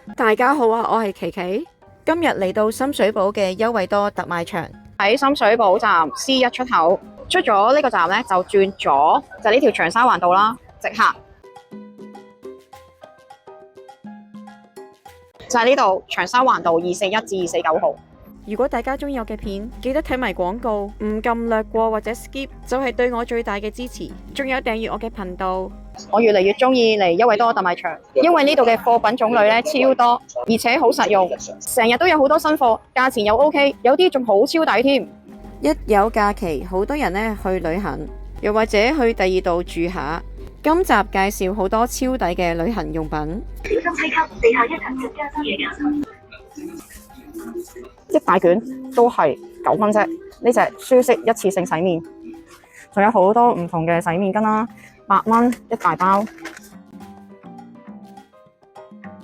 大家好啊，我係琪琪，今日嚟到深水埗嘅優惠多特賣場，喺深水埗站 C1 出口出咗呢個站呢，就轉左就呢條長沙灣道啦，直行就係呢度長沙灣道241至249號。如果大家中意我嘅片，記得睇埋廣告，唔撳略過或者 skip 就係對我最大嘅支持。仲有訂閱我嘅頻道。我越嚟越中意嚟優惠多特賣場，因為呢度嘅貨品種類呢超多，而且好實用，成日都有好多新貨，價錢又 OK，有啲仲好超抵添。一有假期，好多人呢去旅行，又或者去第二度住下。今集介紹好多超抵嘅旅行用品。一大卷都係9蚊啫，呢隻舒適一次性洗面，仲有好多唔同嘅洗面巾啦，8蚊一大包。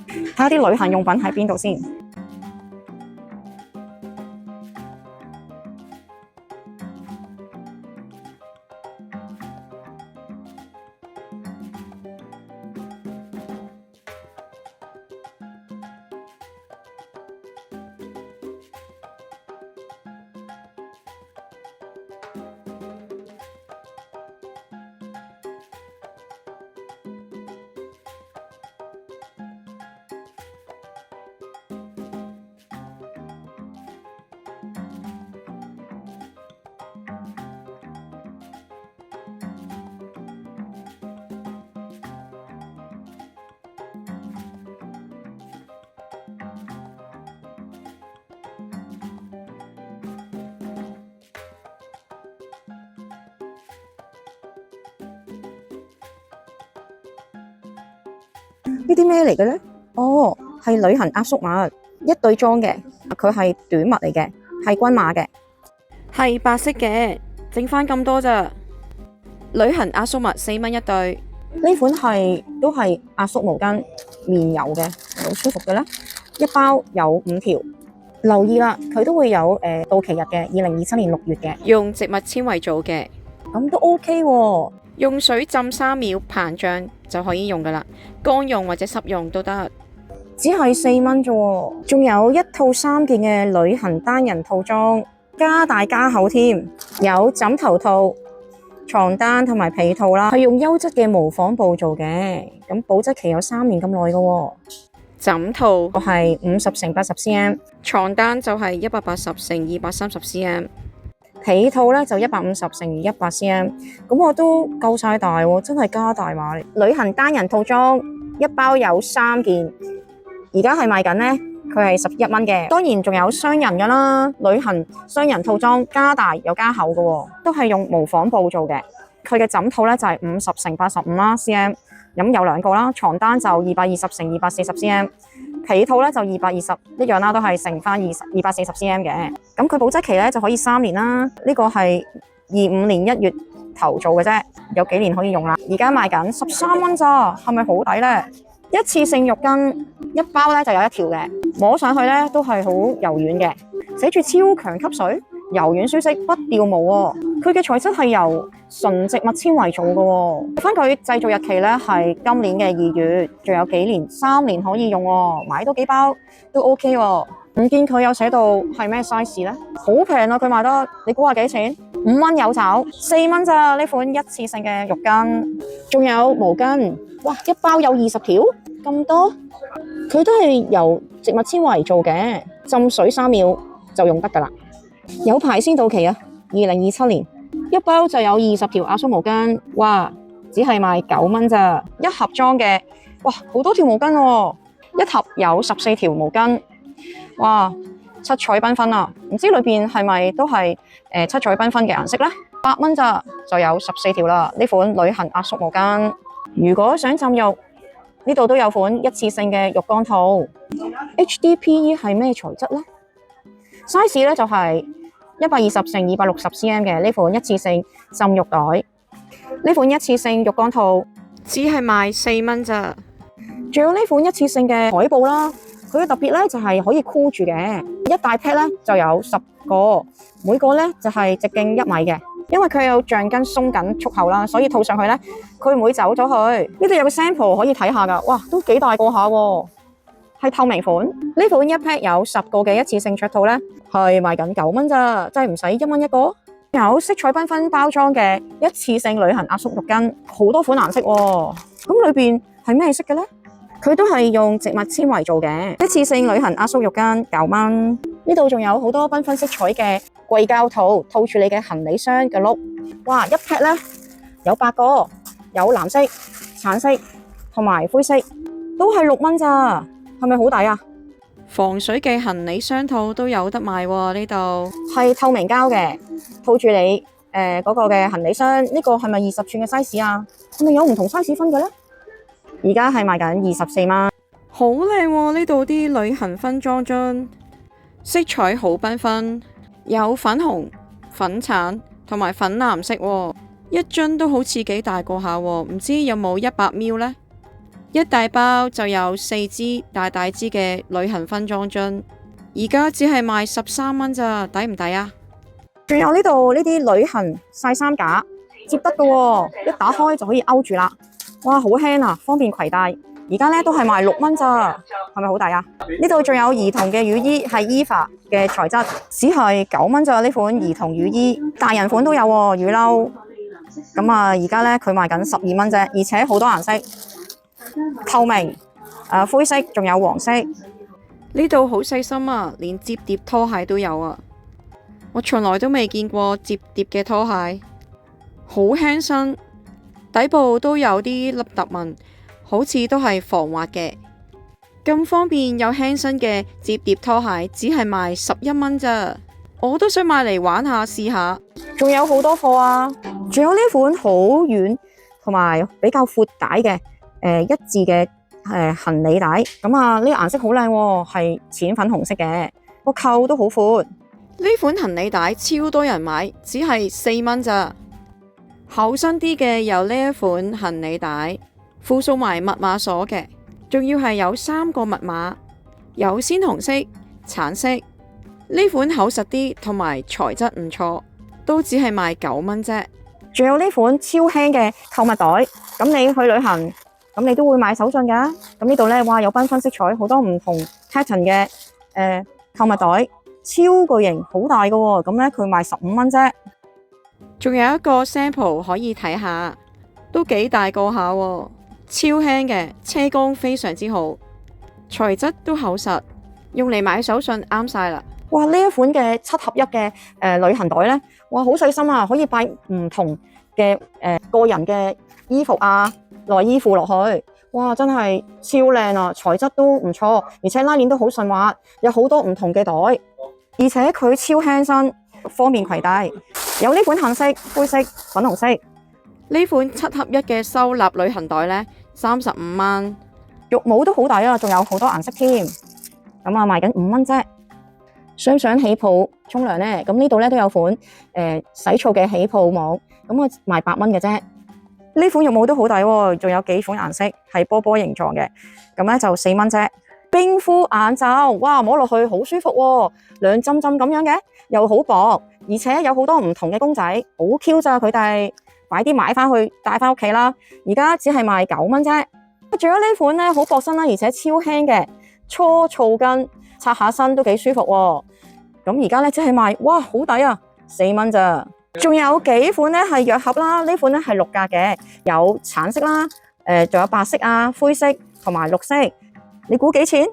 睇下啲旅行用品喺邊度先。呢啲咩嚟嘅呢？哦，係旅行壓縮襪，一對裝嘅，佢係短襪嚟嘅，係均碼嘅，係白色嘅，剩翻咁多咋？旅行壓縮襪4蚊一對。呢款都係壓縮毛巾，棉油嘅，好舒服嘅咧。一包有5條，留意啦，佢都會有到期日嘅，2027年6月嘅，用植物纖維做嘅，咁都 OK 喎。用水浸3秒膨脹就可以用噶啦，乾用或者濕用都得。只係4蚊啫喎，仲有1套3件嘅旅行單人套裝，加大加厚添，有枕頭套、床單同埋被套啦，係用優質嘅無紡布做嘅，咁保質期有3年咁耐噶喎。枕套係50×80cm，床單就係180×230cm，被套咧就150×100cm，咁我都夠晒大喎，真係加大碼。旅行單人套裝一包有3件，而家係賣緊呢，佢係11蚊嘅。當然仲有雙人噶啦，旅行雙人套裝加大有加厚嘅喎，都係用無紡布做嘅。佢嘅枕套咧就係50×85cm，咁有2個啦。床單就220×240cm，被套咧就220一樣啦，都係乘翻240cm 嘅。咁佢保質期咧就可以3年啦。呢個係25年1月頭做嘅啫，有幾年可以用啦。而家賣緊13蚊咋，係咪好抵咧？一次性浴巾一包咧就有1條嘅，摸上去咧都係好柔軟嘅，寫住超強吸水、柔軟舒適、不掉毛喎。佢嘅材質係由純植物纖維做嘅喎。翻佢製造日期咧係今年嘅2月，仲有幾年3年可以用喎。買多幾包都 OK 喎。唔見佢有寫到係咩 size 咧？好平啊！佢賣得，你估下幾錢？5蚊有找，4蚊咋呢款一次性嘅浴巾，仲有毛巾，哇！一包有20條咁多，佢都係由植物纖維做嘅，浸水3秒就用得㗎啦。有排先到期啊！2027年一包就有20條壓縮毛巾，哇！只係賣9蚊咋，一盒裝嘅，哇！好多條毛巾喎，一盒有14條毛巾。哇，七彩繽紛啊！唔知裏邊係咪都係七彩繽紛嘅顏色呢？8蚊咋就有14條啦！呢款旅行壓縮毛巾，如果想浸浴，呢度都有款一次性嘅浴缸套。HDPE 係咩材質呢？ size 咧就係120×260cm 嘅呢款一次性浸浴袋。呢款一次性浴缸套只係賣4蚊咋。仲有呢款一次性嘅海報啦。佢嘅特別咧就係可以箍住嘅，一大 pack 咧就有10個，每個咧就係直徑1米嘅。因為佢有橡筋鬆緊束口啦，所以套上去咧佢唔會走咗去。呢度有個 sample 可以睇下㗎，哇，都幾大個下喎。係透明款。呢款一 pack 有10個嘅一次性桌套咧，係賣緊9蚊咋，真係唔使1蚊一個。有色彩繽紛包裝嘅一次性旅行壓縮浴巾，好多款顏色喎。咁裏邊係咩色嘅咧？佢都係用植物纖維做嘅，一次性旅行壓縮浴巾9蚊。呢度仲有好多繽紛色彩嘅硅膠套，套住你嘅行李箱嘅碌。哇，一 pack 咧有8個，有藍色、橙色同埋灰色，都係6蚊咋，係咪好抵啊？防水嘅行李箱套都有得賣喎，呢度係透明膠嘅，套住你嗰個嘅行李箱。呢個係咪20寸嘅 size 啊？係咪有唔同 size 分嘅咧？而家係賣緊24蚊，好靚喎！呢度啲旅行分裝樽，色彩好繽紛，有粉紅、粉橙同埋粉藍色喎，一樽都好似幾大個下喎，唔知有冇100ml呢？一大包就有4支大大支嘅旅行分裝樽，而家只係賣13蚊咋，抵唔抵啊？仲有呢度呢啲旅行曬衫架，接得㗎喎，一打開就可以勾住啦。哇，好輕啊，方便攜帶。而家咧都係賣6蚊咋，係咪好抵啊？呢度仲有兒童嘅雨衣，係 EVA 嘅材質，只係9蚊咋。呢款兒童雨衣，大人款都有喎，雨褸。咁啊，而家咧佢賣緊12蚊啫，而且好多顏色，透明、灰色，仲有黃色。呢度好細心啊，連摺疊拖鞋都有啊！我從來都未見過摺疊嘅拖鞋，好輕身，底部都有啲凹凸紋，好似都係防滑嘅，咁方便又輕身嘅摺疊拖鞋，只係賣11蚊咋，我都想買嚟玩下試下。仲有好多貨啊！仲有呢款好軟同埋比較闊帶嘅一致嘅行李帶，咁啊呢個顏色好靚喎，係淺粉紅色嘅，個扣都好闊。呢款行李帶超多人買，只係4蚊咋。厚身啲嘅有呢一款行李帶，附送埋密碼鎖嘅，仲要係有3個密碼，有鮮紅色、橙色。呢款厚實啲，同埋材質唔錯，都只係賣9蚊啫。仲有呢款超輕嘅購物袋，咁你去旅行，咁你都會買手信㗎。咁呢度呢，哇有繽紛色彩，好多唔同 pattern 嘅購物袋，超巨型，好大㗎喎。咁呢，佢賣15蚊啫。仲有一個 sample 可以睇下，都幾大個下喎，超輕嘅，車工非常之好，材質都厚實，用嚟買手信啱晒啦。哇！呢一款嘅7合1嘅旅行袋呢，哇好細心啊，可以擺唔同嘅個人嘅衣服啊、內衣褲落去，哇真係超靚啊！材質都唔錯，而且拉鏈都好順滑，有好多唔同嘅袋，而且佢超輕身，方便攜帶。有呢款杏色、灰色、粉紅色。呢款7合1嘅收納旅行袋呢，35蚊，浴帽都好抵啊，仲有好多顏色添。咁啊賣緊5蚊啫。想唔想起泡沖涼呢？咁呢度咧都有款洗澡嘅起泡網，咁啊賣8蚊嘅啫。呢款浴帽都好抵喎，仲有幾款顏色係波波形狀嘅，咁咧就4蚊啫。冰敷眼罩，哇摸落去好舒服喎，涼浸浸咁樣嘅，又好薄，而且有好多唔同嘅公仔，好 Q 咋佢哋，快啲買翻去帶翻屋企啦！而家只係賣9蚊啫。仲有呢款咧好薄身啦，而且超輕嘅搓澡巾，擦下身都幾舒服喎。咁而家咧只係賣，哇好抵啊，4蚊咋。仲有幾款咧係藥盒啦，呢款咧係6格嘅，有橙色啦，仲有白色啊、灰色同埋綠色。你估幾錢？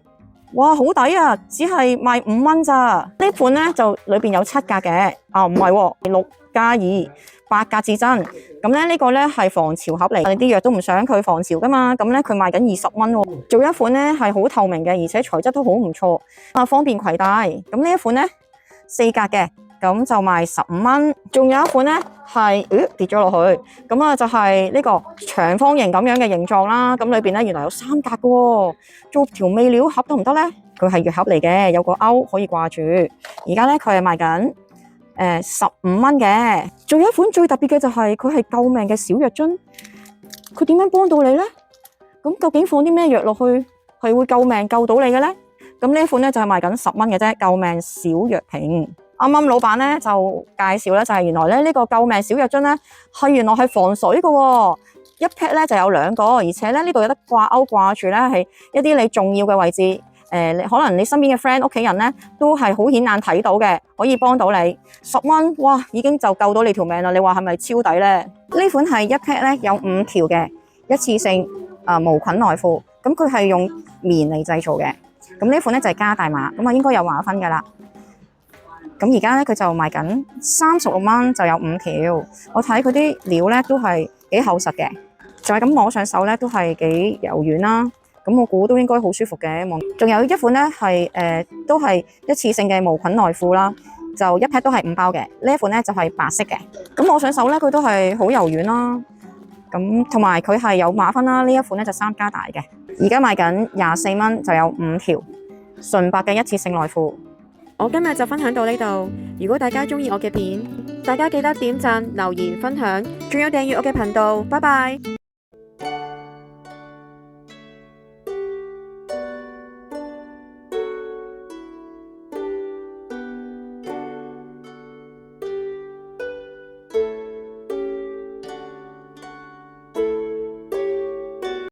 哇，好抵啊！只係賣5蚊咋。呢款咧就裏邊有7格嘅，啊唔係喎，6+2，8格至真。咁咧呢個咧係防潮盒嚟，你啲藥都唔想佢防潮噶嘛。咁咧佢賣緊20蚊喎。仲有一款咧係好透明嘅，而且材質都好唔錯，啊方便攜帶。咁呢一款咧4格嘅。咁就賣15蚊，仲有一款咧係，跌咗落去，咁啊就係呢個長方形咁樣嘅形狀啦。咁裏邊咧原來有3格嘅喎，做調味料盒得唔得咧？佢係藥盒嚟嘅，有個鈎可以掛住。而家咧佢係賣緊15蚊嘅。仲有一款最特別嘅就係佢係救命嘅小藥樽，佢點樣幫到你咧？咁究竟放啲咩藥落去係會救命救到你嘅咧？咁呢一款咧就係賣緊10蚊嘅啫，救命小藥瓶。啱啱老闆咧就介紹咧，就係原來咧呢個救命小藥樽咧係原來係防水嘅喎，一 pack 咧就有2個，而且咧呢度有得掛鈎掛住咧係一啲你重要嘅位置，你可能你身邊嘅 friend、屋企人咧都係好顯眼睇到嘅，可以幫到你。10蚊，哇，已經就救到你條命啦！你話係咪超抵咧？呢款係一 pack 咧有5條嘅一次性無菌內褲，咁佢係用棉嚟製造嘅。咁呢款咧就係加大碼，咁啊應該有話分㗎啦。咁而家咧佢就賣緊36蚊就有5條，我睇佢啲料咧都係幾厚實嘅，就係咁摸上手咧都係幾柔軟啦。咁我估都應該好舒服嘅。仲有一款咧係都係一次性嘅無菌內褲啦，就一 pack 都係5包嘅。呢一款咧就係白色嘅。咁摸上手咧佢都係好柔軟啦。咁同埋佢係有碼分啦。呢一款咧就3加大嘅，而家賣緊24蚊就有5條純白嘅一次性內褲。我今日就分享到呢度。如果大家鍾意我嘅片，大家記得點讚、留言、分享，仲有訂閱我嘅頻道。拜拜。